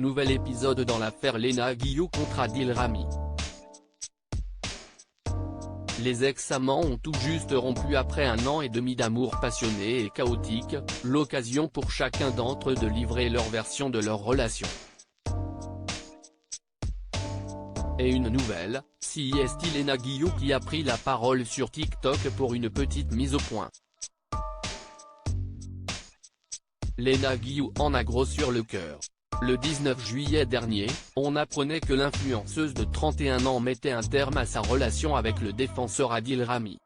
Nouvel épisode dans l'affaire Léna Guillou contre Adil Rami. Les ex-amants ont tout juste rompu après 1 an et demi d'amour passionné et chaotique, l'occasion pour chacun d'entre eux de livrer leur version de leur relation. Et une nouvelle, c'est Léna Guillou qui a pris la parole sur TikTok pour une petite mise au point. Léna Guillou en a gros sur le cœur. Le 19 juillet dernier, on apprenait que l'influenceuse de 31 ans mettait un terme à sa relation avec le défenseur Adil Rami.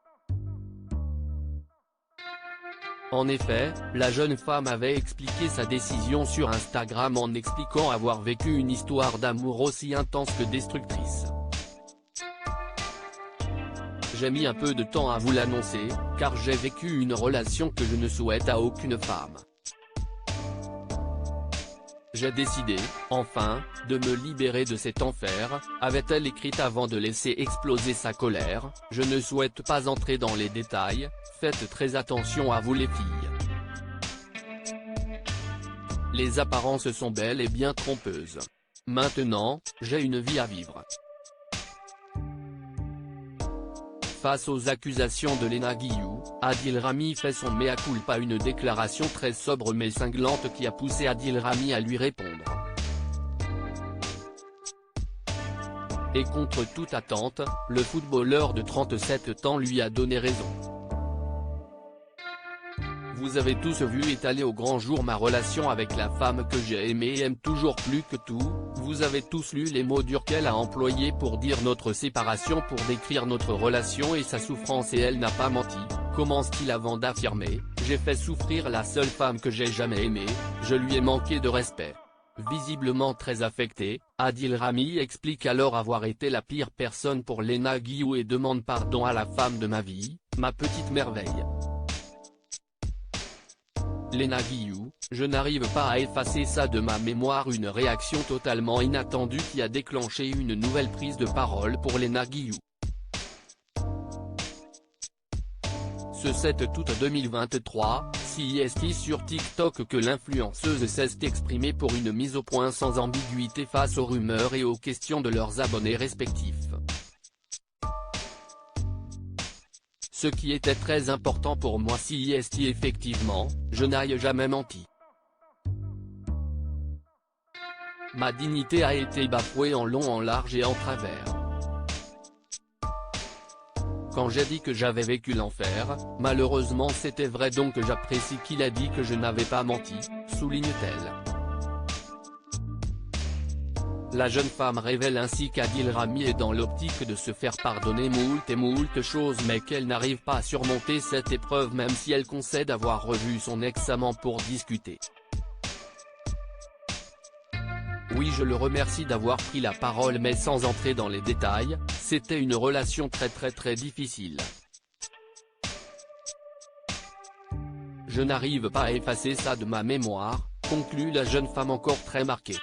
En effet, la jeune femme avait expliqué sa décision sur Instagram en expliquant avoir vécu une histoire d'amour aussi intense que destructrice. J'ai mis un peu de temps à vous l'annoncer, car j'ai vécu une relation que je ne souhaite à aucune femme. J'ai décidé, enfin, de me libérer de cet enfer, avait-elle écrit avant de laisser exploser sa colère. Je ne souhaite pas entrer dans les détails, faites très attention à vous les filles. Les apparences sont belles et bien trompeuses. Maintenant, j'ai une vie à vivre. Face aux accusations de Léna Guillou, Adil Rami fait son mea culpa, une déclaration très sobre mais cinglante qui a poussé Adil Rami à lui répondre. Et contre toute attente, le footballeur de 37 ans lui a donné raison. Vous avez tous vu étaler au grand jour ma relation avec la femme que j'ai aimée et aime toujours plus que tout. Vous avez tous lu les mots durs qu'elle a employés pour dire notre séparation, pour décrire notre relation et sa souffrance, et elle n'a pas menti, commence-t-il avant d'affirmer, j'ai fait souffrir la seule femme que j'ai jamais aimée, je lui ai manqué de respect. Visiblement très affecté, Adil Rami explique alors avoir été la pire personne pour Léna Guillou et demande pardon à la femme de ma vie, ma petite merveille. Léna Guillou, je n'arrive pas à effacer ça de ma mémoire, une réaction totalement inattendue qui a déclenché une nouvelle prise de parole pour Léna Guillou. Ce 7 août 2023, c'est sur TikTok que l'influenceuse s'est exprimée pour une mise au point sans ambiguïté face aux rumeurs et aux questions de leurs abonnés respectifs. Ce qui était très important pour moi, c'est effectivement, je n'ai jamais menti. Ma dignité a été bafouée en long, en large et en travers. Quand j'ai dit que j'avais vécu l'enfer, malheureusement c'était vrai, donc j'apprécie qu'il a dit que je n'avais pas menti, souligne-t-elle. La jeune femme révèle ainsi qu'Adil Rami est dans l'optique de se faire pardonner moult et moult choses, mais qu'elle n'arrive pas à surmonter cette épreuve même si elle concède avoir revu son ex-amant pour discuter. Oui, je le remercie d'avoir pris la parole, mais sans entrer dans les détails, c'était une relation très difficile. Je n'arrive pas à effacer ça de ma mémoire, conclut la jeune femme encore très marquée.